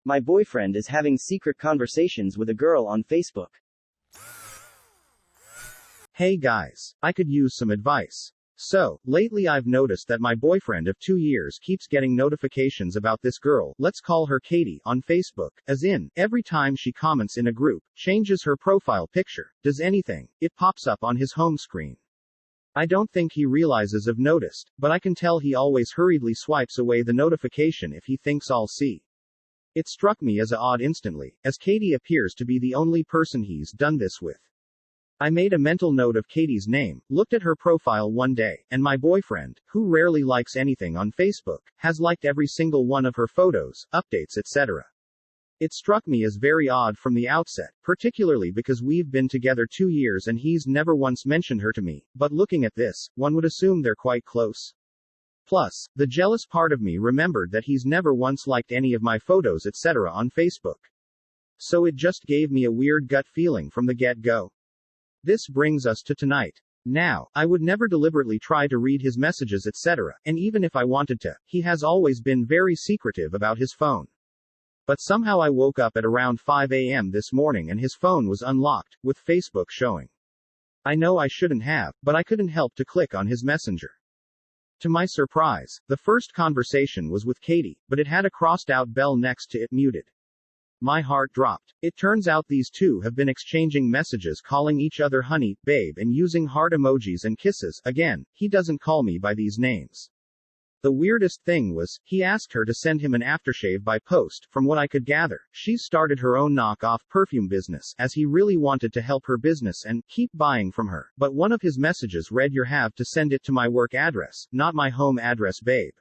My boyfriend is having secret conversations with a girl on Facebook. Hey guys, I could use some advice. So, lately I've noticed that my boyfriend of 2 years keeps getting notifications about this girl, let's call her Katie, on Facebook, as in, every time she comments in a group, changes her profile picture, does anything, it pops up on his home screen. I don't think he realizes I've noticed, but I can tell he always hurriedly swipes away the notification if he thinks I'll see. It struck me as odd instantly, as Katie appears to be the only person he's done this with. I made a mental note of Katie's name, looked at her profile one day, and my boyfriend, who rarely likes anything on Facebook, has liked every single one of her photos, updates, etc. It struck me as very odd from the outset, particularly because we've been together 2 years and he's never once mentioned her to me, but looking at this, one would assume they're quite close. Plus, the jealous part of me remembered that he's never once liked any of my photos etc. on Facebook. So it just gave me a weird gut feeling from the get-go. This brings us to tonight. Now, I would never deliberately try to read his messages etc., and even if I wanted to, he has always been very secretive about his phone. But somehow I woke up at around 5 a.m. this morning and his phone was unlocked, with Facebook showing. I know I shouldn't have, but I couldn't help to click on his messenger. To my surprise, the first conversation was with Katie, but it had a crossed-out bell next to it muted. My heart dropped. It turns out these two have been exchanging messages calling each other honey, babe and using heart emojis and kisses. Again, he doesn't call me by these names. The weirdest thing was, he asked her to send him an aftershave by post. From what I could gather, she's started her own knockoff perfume business, as he really wanted to help her business and keep buying from her. But one of his messages read, "You have to send it to my work address, not my home address, babe."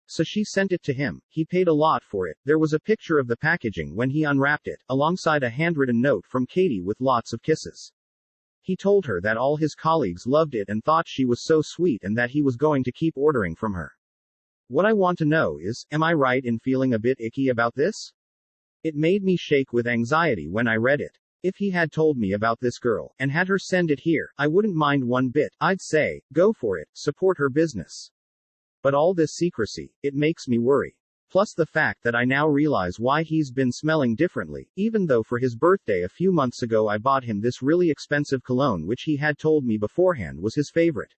So she sent it to him. He paid a lot for it. There was a picture of the packaging when he unwrapped it, alongside a handwritten note from Katie with lots of kisses. He told her that all his colleagues loved it and thought she was so sweet and that he was going to keep ordering from her. What I want to know is, am I right in feeling a bit icky about this? It made me shake with anxiety when I read it. If he had told me about this girl, and had her send it here, I wouldn't mind one bit. I'd say, go for it, support her business. But all this secrecy, it makes me worry. Plus the fact that I now realize why he's been smelling differently, even though for his birthday a few months ago I bought him this really expensive cologne which he had told me beforehand was his favorite.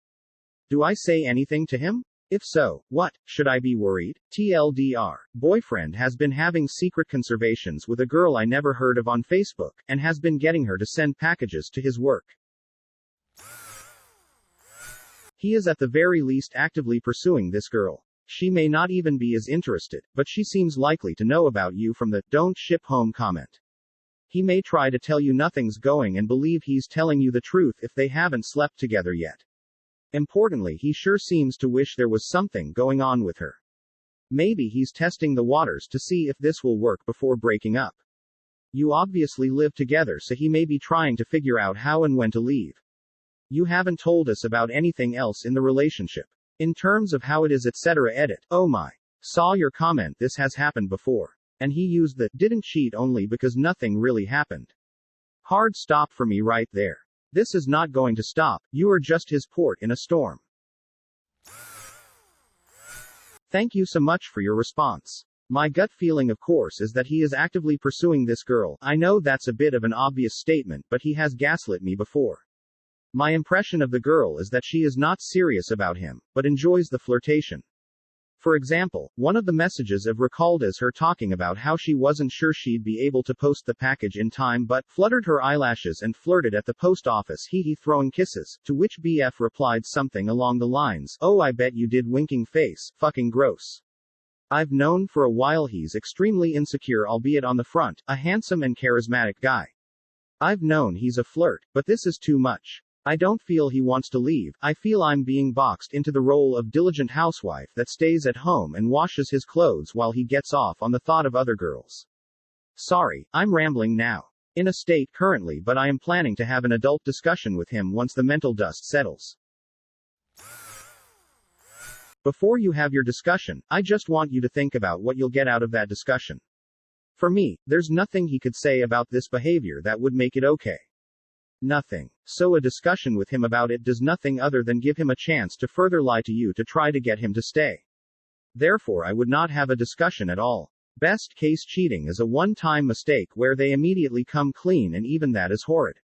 Do I say anything to him? If so, what? Should I be worried? TLDR, boyfriend has been having secret conversations with a girl I never heard of on Facebook, and has been getting her to send packages to his work. He is at the very least actively pursuing this girl. She may not even be as interested, but she seems likely to know about you from the "don't ship home" comment. He may try to tell you nothing's going and believe he's telling you the truth if they haven't slept together yet. Importantly, he sure seems to wish there was something going on with her. Maybe he's testing the waters to see if this will work before breaking up. You obviously live together, so he may be trying to figure out how and when to leave. You haven't told us about anything else in the relationship. In terms of how it is etc. Edit. Oh my. Saw your comment, this has happened before. And he used the "didn't cheat" only because nothing really happened. Hard stop for me right there. This is not going to stop. You are just his port in a storm. Thank you so much for your response. My gut feeling, of course, is that he is actively pursuing this girl. I know that's a bit of an obvious statement, but he has gaslit me before. My impression of the girl is that she is not serious about him, but enjoys the flirtation. For example, one of the messages I've recalled is her talking about how she wasn't sure she'd be able to post the package in time but fluttered her eyelashes and flirted at the post office, hee throwing kisses, to which BF replied something along the lines, "Oh, I bet you did, winking face, fucking gross." I've known for a while he's extremely insecure, albeit on the front, a handsome and charismatic guy. I've known he's a flirt, but this is too much. I don't feel he wants to leave. I feel I'm being boxed into the role of diligent housewife that stays at home and washes his clothes while he gets off on the thought of other girls. Sorry, I'm rambling now. In a state currently, but I am planning to have an adult discussion with him once the mental dust settles. Before you have your discussion, I just want you to think about what you'll get out of that discussion. For me, there's nothing he could say about this behavior that would make it okay. Nothing. So a discussion with him about it does nothing other than give him a chance to further lie to you to try to get him to stay. Therefore, I would not have a discussion at all. Best case cheating is a one-time mistake where they immediately come clean, and even that is horrid.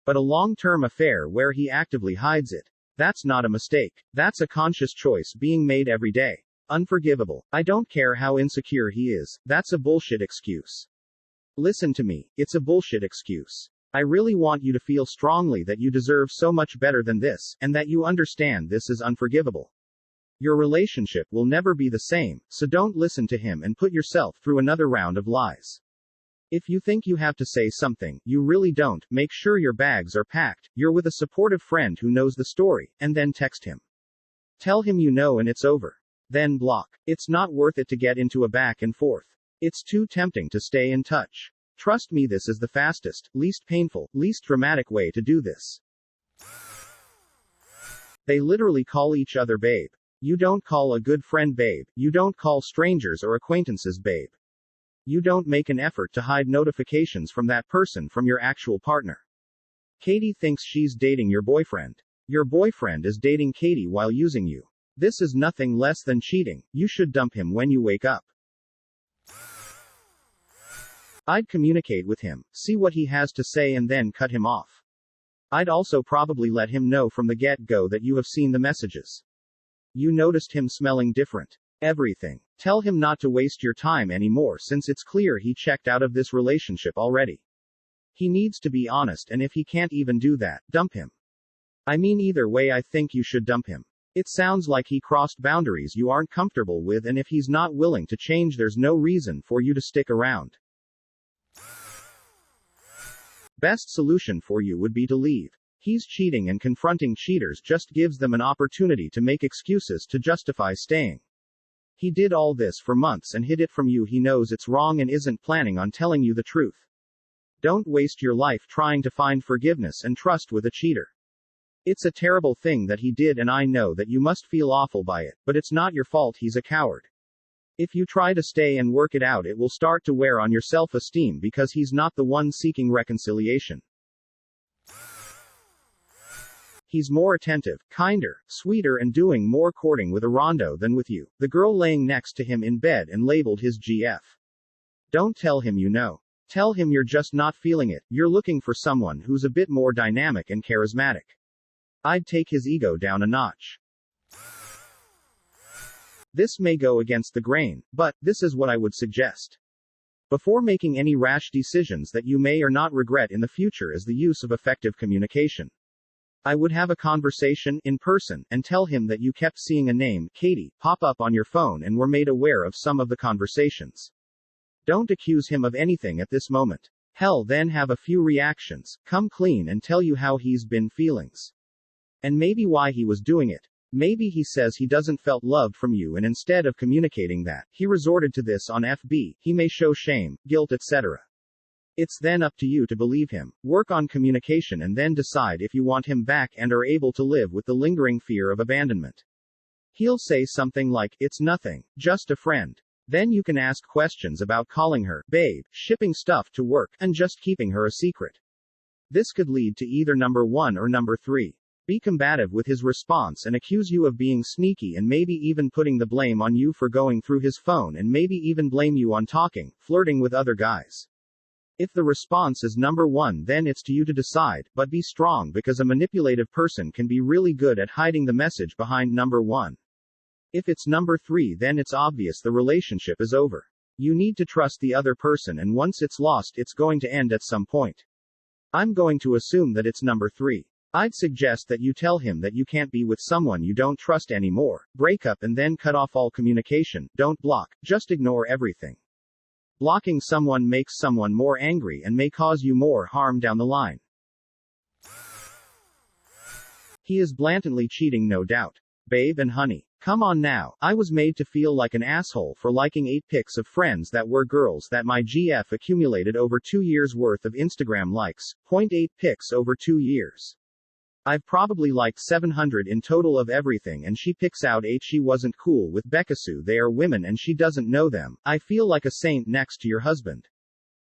But a long-term affair where he actively hides it, that's not a mistake. That's a conscious choice being made every day. Unforgivable. I don't care how insecure he is, that's a bullshit excuse. Listen to me, it's a bullshit excuse. I really want you to feel strongly that you deserve so much better than this, and that you understand this is unforgivable. Your relationship will never be the same, so don't listen to him and put yourself through another round of lies. If you think you have to say something, you really don't. Make sure your bags are packed, you're with a supportive friend who knows the story, and then text him. Tell him you know and it's over. Then block. It's not worth it to get into a back and forth. It's too tempting to stay in touch. Trust me, this is the fastest, least painful, least dramatic way to do this. They literally call each other babe. You don't call a good friend babe. You don't call strangers or acquaintances babe. You don't make an effort to hide notifications from that person from your actual partner. Katie thinks she's dating your boyfriend. Your boyfriend is dating Katie while using you. This is nothing less than cheating. You should dump him when you wake up. I'd communicate with him, see what he has to say, and then cut him off. I'd also probably let him know from the get-go that you have seen the messages. You noticed him smelling different. Everything. Tell him not to waste your time anymore since it's clear he checked out of this relationship already. He needs to be honest, and if he can't even do that, dump him. I mean, either way, I think you should dump him. It sounds like he crossed boundaries you aren't comfortable with, and if he's not willing to change, there's no reason for you to stick around. Best solution for you would be to leave. He's cheating, and confronting cheaters just gives them an opportunity to make excuses to justify staying. He did all this for months and hid it from you. He knows it's wrong and isn't planning on telling you the truth. Don't waste your life trying to find forgiveness and trust with a cheater. It's a terrible thing that he did, and I know that you must feel awful by it, but it's not your fault. He's a coward. If you try to stay and work it out, it will start to wear on your self-esteem because he's not the one seeking reconciliation. He's more attentive, kinder, sweeter, and doing more courting with a rondo than with you, the girl laying next to him in bed and labeled his GF. Don't tell him you know. Tell him you're just not feeling it. You're looking for someone who's a bit more dynamic and charismatic. I'd take his ego down a notch. This may go against the grain, but this is what I would suggest. Before making any rash decisions that you may or not regret in the future, is the use of effective communication. I would have a conversation in person and tell him that you kept seeing a name, Katie, pop up on your phone and were made aware of some of the conversations. Don't accuse him of anything at this moment. Hell, then have a few reactions, come clean and tell you how he's been feelings. And maybe why he was doing it. Maybe he says he doesn't felt loved from you, and instead of communicating that, he resorted to this on FB, he may show shame, guilt, etc. It's then up to you to believe him, work on communication, and then decide if you want him back and are able to live with the lingering fear of abandonment. He'll say something like, "It's nothing, just a friend." Then you can ask questions about calling her babe, shipping stuff to work, and just keeping her a secret. This could lead to either number 1 or number 3. Be combative with his response and accuse you of being sneaky, and maybe even putting the blame on you for going through his phone, and maybe even blame you on talking, flirting with other guys. If the response is number 1, then it's to you to decide, but be strong, because a manipulative person can be really good at hiding the message behind number 1. If it's number 3, then it's obvious the relationship is over. You need to trust the other person, and once it's lost, it's going to end at some point. I'm going to assume that it's number 3. I'd suggest that you tell him that you can't be with someone you don't trust anymore, break up, and then cut off all communication. Don't block, just ignore everything. Blocking someone makes someone more angry and may cause you more harm down the line. He is blatantly cheating, no doubt. Babe and honey. Come on now, I was made to feel like an asshole for liking 8 pics of friends that were girls that my GF accumulated over 2 years worth of Instagram likes, 0.8 pics over 2 years. I've probably liked 700 in total of everything, and she picks out 8 she wasn't cool with. Bekasu, they are women and she doesn't know them. I feel like a saint next to your husband.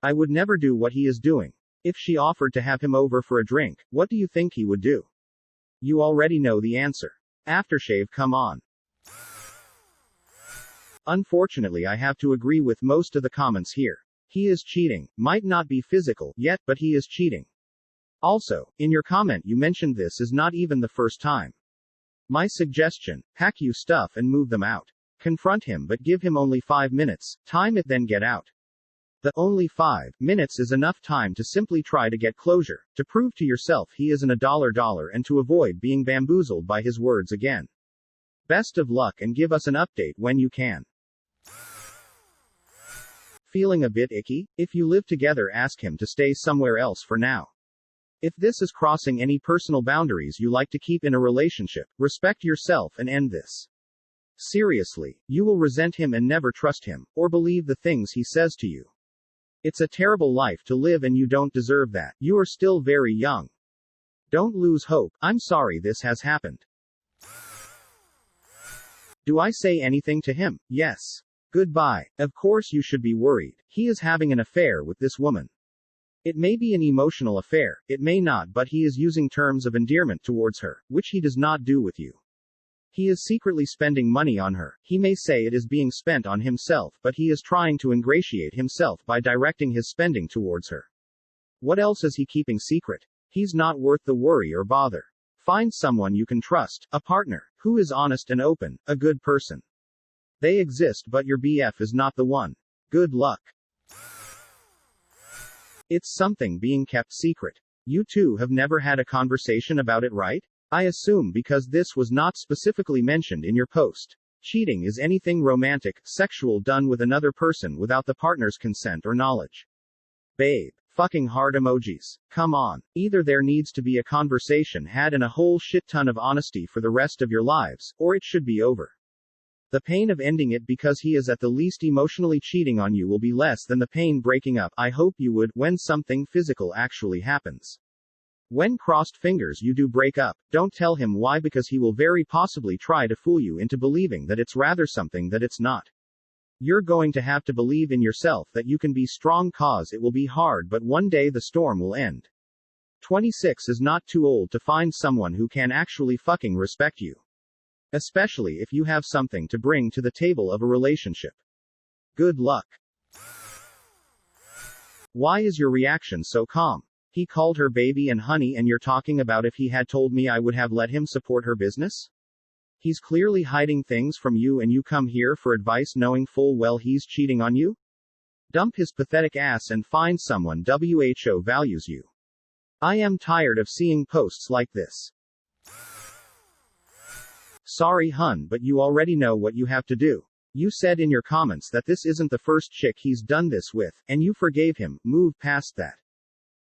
I would never do what he is doing. If she offered to have him over for a drink, what do you think he would do? You already know the answer. Aftershave, come on. Unfortunately, I have to agree with most of the comments here. He is cheating. Might not be physical yet, but he is cheating. Also, in your comment you mentioned this is not even the first time. My suggestion, pack your stuff and move them out. Confront him but give him only 5 minutes, time it then get out. The only 5 minutes is enough time to simply try to get closure, to prove to yourself he isn't a dollar and to avoid being bamboozled by his words again. Best of luck and give us an update when you can. Feeling a bit icky? If you live together, ask him to stay somewhere else for now. If this is crossing any personal boundaries you like to keep in a relationship, respect yourself and end this. Seriously, you will resent him and never trust him, or believe the things he says to you. It's a terrible life to live and you don't deserve that. You are still very young. Don't lose hope. I'm sorry this has happened. Do I say anything to him? Yes. Goodbye. Of course you should be worried. He is having an affair with this woman. It may be an emotional affair, it may not, but he is using terms of endearment towards her, which he does not do with you. He is secretly spending money on her. He may say it is being spent on himself, but he is trying to ingratiate himself by directing his spending towards her. What else is he keeping secret? He's not worth the worry or bother. Find someone you can trust, a partner, who is honest and open, a good person. They exist, but your BF is not the one. Good luck. It's something being kept secret. You two have never had a conversation about it, right? I assume because this was not specifically mentioned in your post. Cheating is anything romantic, sexual done with another person without the partner's consent or knowledge. Babe. Fucking heart emojis. Come on. Either there needs to be a conversation had and a whole shit ton of honesty for the rest of your lives, or it should be over. The pain of ending it because he is at the least emotionally cheating on you will be less than the pain breaking up. I hope you would, when something physical actually happens. When crossed fingers you do break up, don't tell him why, because he will very possibly try to fool you into believing that it's rather something that it's not. You're going to have to believe in yourself that you can be strong, cause it will be hard, but one day the storm will end. 26 is not too old to find someone who can actually fucking respect you. Especially if you have something to bring to the table of a relationship. Good luck. Why is your reaction so calm? He called her baby and honey and you're talking about if he had told me I would have let him support her business? He's clearly hiding things from you and you come here for advice knowing full well he's cheating on you? Dump his pathetic ass and find someone who values you. I am tired of seeing posts like this. Sorry hun, but you already know what you have to do. You said in your comments that this isn't the first chick he's done this with, and you forgave him. Move past that.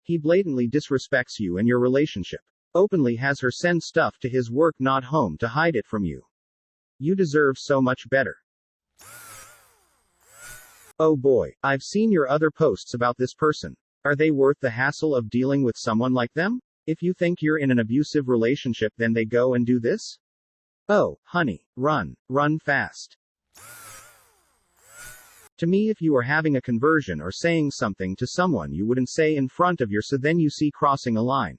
He blatantly disrespects you and your relationship. Openly has her send stuff to his work not home to hide it from you. You deserve so much better. Oh boy, I've seen your other posts about this person. Are they worth the hassle of dealing with someone like them? If you think you're in an abusive relationship, then they go and do this? Oh, honey, run fast. To me, if you are having a conversion or saying something to someone you wouldn't say in front of your so then you see crossing a line.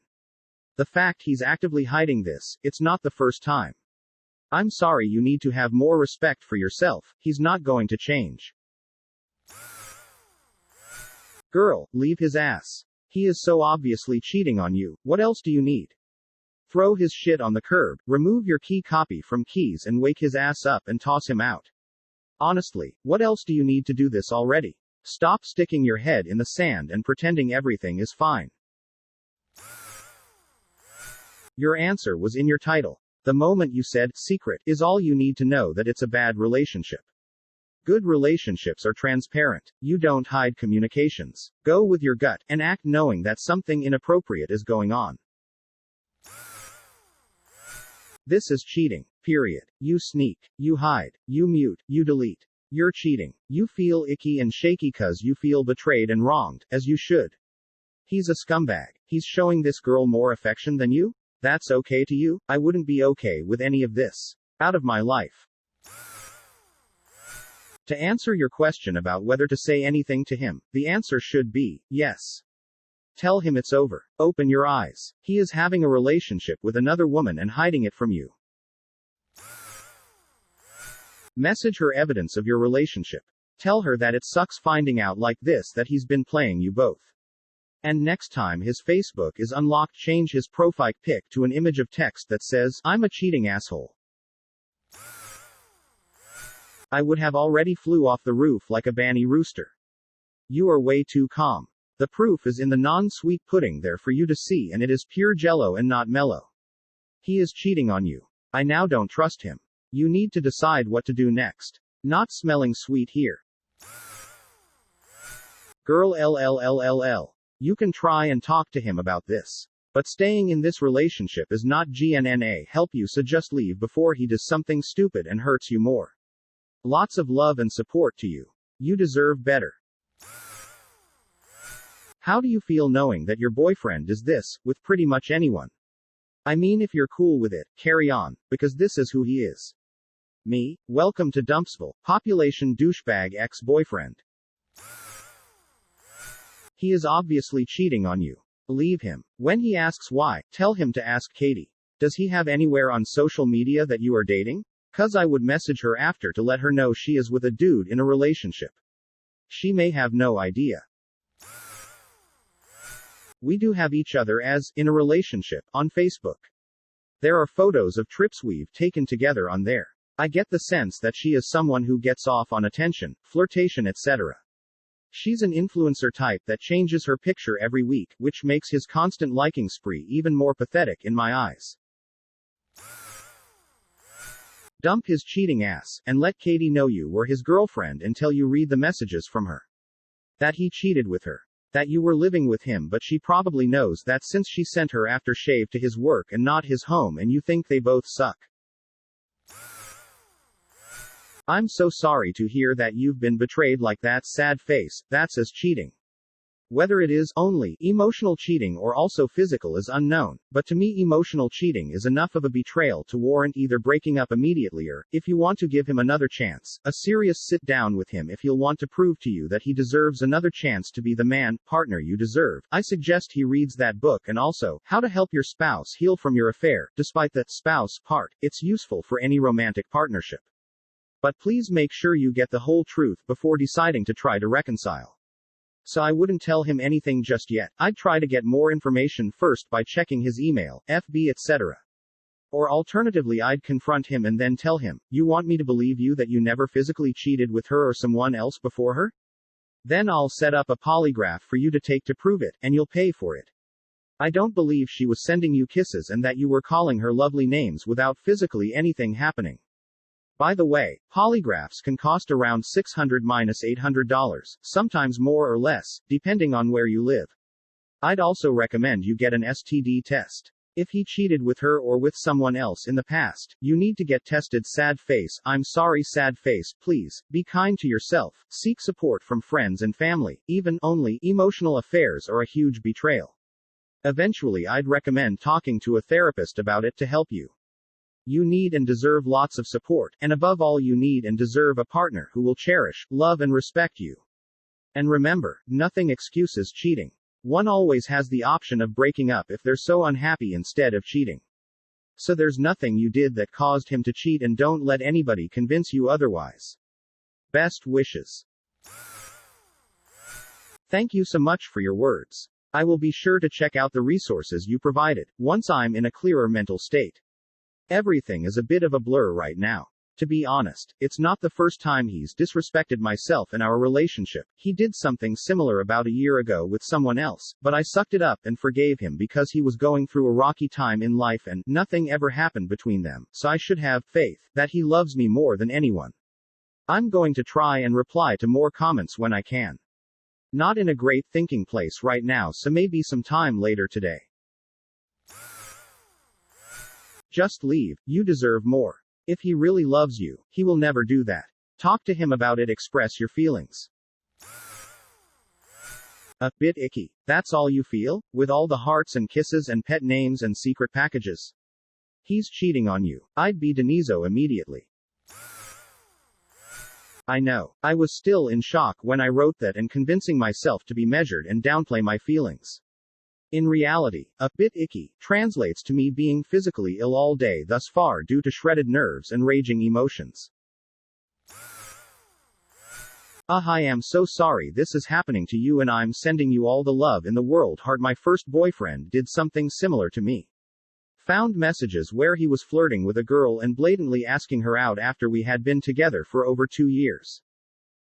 The fact he's actively hiding this, it's not the first time. I'm sorry, you need to have more respect for yourself. He's not going to change. Girl, leave his ass. He is so obviously cheating on you. What else do you need? Throw his shit on the curb, remove your key copy from keys and wake his ass up and toss him out. Honestly, what else do you need to do this already? Stop sticking your head in the sand and pretending everything is fine. Your answer was in your title. The moment you said, secret, is all you need to know that it's a bad relationship. Good relationships are transparent. You don't hide communications. Go with your gut, and act knowing that something inappropriate is going on. This is cheating. Period. You sneak. You hide. You mute. You delete. You're cheating. You feel icky and shaky cause you feel betrayed and wronged, as you should. He's a scumbag. He's showing this girl more affection than you? That's okay to you? I wouldn't be okay with any of this. Out of my life. To answer your question about whether to say anything to him, the answer should be, yes. Tell him it's over. Open your eyes. He is having a relationship with another woman and hiding it from you. Message her evidence of your relationship. Tell her that it sucks finding out like this that he's been playing you both. And next time his Facebook is unlocked, change his profile pic to an image of text that says, "I'm a cheating asshole. I would have already flew off the roof like a banny rooster. You are way too calm. The proof is in the non-sweet pudding there for you to see, and it is pure jello and not mellow. He is cheating on you. I now don't trust him. You need to decide what to do next. Not smelling sweet here. Girl LLLLL. You can try and talk to him about this. But staying in this relationship is not GNNA help you, so just leave before he does something stupid and hurts you more. Lots of love and support to you. You deserve better. How do you feel knowing that your boyfriend does this with pretty much anyone? I mean, if you're cool with it, carry on, because this is who he is. Me, welcome to Dumpsville, population douchebag ex-boyfriend. He is obviously cheating on you. Believe him. When he asks why, tell him to ask Katie. Does he have anywhere on social media that you are dating? 'Cause I would message her after to let her know she is with a dude in a relationship. She may have no idea. We do have each other as, in a relationship, on Facebook. There are photos of trips we've taken together on there. I get the sense that she is someone who gets off on attention, flirtation, etc. She's an influencer type that changes her picture every week, which makes his constant liking spree even more pathetic in my eyes. Dump his cheating ass, and let Katie know you were his girlfriend until you read the messages from her. That he cheated with her. That you were living with him, but she probably knows that since she sent her aftershave to his work and not his home, and you think they both suck. I'm so sorry to hear that you've been betrayed like that. Sad face. That's as cheating. Whether it is only emotional cheating or also physical is unknown, but to me emotional cheating is enough of a betrayal to warrant either breaking up immediately or, if you want to give him another chance, a serious sit down with him. If he'll want to prove to you that he deserves another chance to be the man, partner you deserve, I suggest he reads that book, and also, How to Help Your Spouse Heal from Your Affair. Despite that spouse part, it's useful for any romantic partnership. But please make sure you get the whole truth before deciding to try to reconcile. So I wouldn't tell him anything just yet. I'd try to get more information first by checking his email, FB, etc. Or alternatively, I'd confront him and then tell him, you want me to believe you that you never physically cheated with her or someone else before her? Then I'll set up a polygraph for you to take to prove it, and you'll pay for it. I don't believe she was sending you kisses and that you were calling her lovely names without physically anything happening. By the way, polygraphs can cost around $600–800, sometimes more or less, depending on where you live. I'd also recommend you get an STD test. If he cheated with her or with someone else in the past, you need to get tested. Sad face. I'm sorry. Sad face. Please, be kind to yourself, seek support from friends and family, even only emotional affairs are a huge betrayal. Eventually, I'd recommend talking to a therapist about it to help you. You need and deserve lots of support, and above all you need and deserve a partner who will cherish, love and respect you. And remember, nothing excuses cheating. One always has the option of breaking up if they're so unhappy instead of cheating. So there's nothing you did that caused him to cheat, and don't let anybody convince you otherwise. Best wishes. Thank you so much for your words. I will be sure to check out the resources you provided, once I'm in a clearer mental state. Everything is a bit of a blur right now. To be honest, it's not the first time he's disrespected myself in our relationship. He did something similar about a year ago with someone else, but I sucked it up and forgave him because he was going through a rocky time in life and nothing ever happened between them, so I should have faith that he loves me more than anyone. I'm going to try and reply to more comments when I can. Not in a great thinking place right now, so maybe some time later today. Just leave, you deserve more. If he really loves you, he will never do that. Talk to him about it, express your feelings. A bit icky. That's all you feel? With all the hearts and kisses and pet names and secret packages? He's cheating on you. I'd be Deniso immediately. I know. I was still in shock when I wrote that and convincing myself to be measured and downplay my feelings. In reality, a bit icky translates to me being physically ill all day thus far due to shredded nerves and raging emotions. I am so sorry this is happening to you and I'm sending you all the love in the world. Heart. My first boyfriend did something similar to me. Found messages where he was flirting with a girl and blatantly asking her out after we had been together for over 2 years.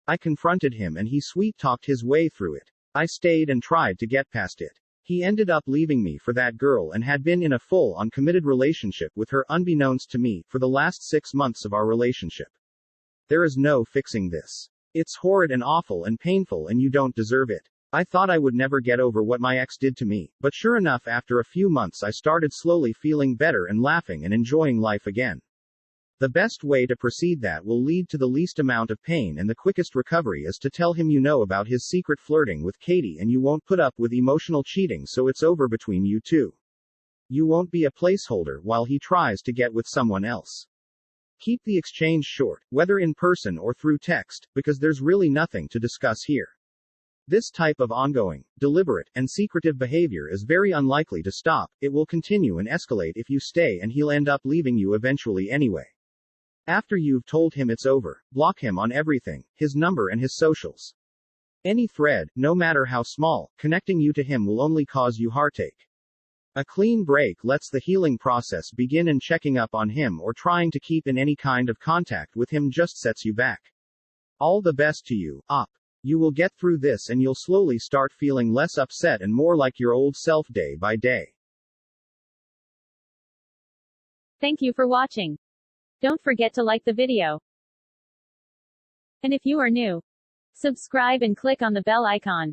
I confronted him and he sweet-talked his way through it. I stayed and tried to get past it. He ended up leaving me for that girl and had been in a full-on committed relationship with her unbeknownst to me for the last 6 months of our relationship. There is no fixing this. It's horrid and awful and painful and you don't deserve it. I thought I would never get over what my ex did to me, but sure enough after a few months I started slowly feeling better and laughing and enjoying life again. The best way to proceed that will lead to the least amount of pain and the quickest recovery is to tell him you know about his secret flirting with Katie and you won't put up with emotional cheating so it's over between you two. You won't be a placeholder while he tries to get with someone else. Keep the exchange short, whether in person or through text, because there's really nothing to discuss here. This type of ongoing, deliberate, and secretive behavior is very unlikely to stop. It will continue and escalate if you stay and he'll end up leaving you eventually anyway. After you've told him it's over, block him on everything, his number and his socials. Any thread, no matter how small, connecting you to him will only cause you heartache. A clean break lets the healing process begin and checking up on him or trying to keep in any kind of contact with him just sets you back. All the best to you, Op. You will get through this and you'll slowly start feeling less upset and more like your old self day by day. Thank you for watching. Don't forget to like the video. And if you are new, subscribe and click on the bell icon.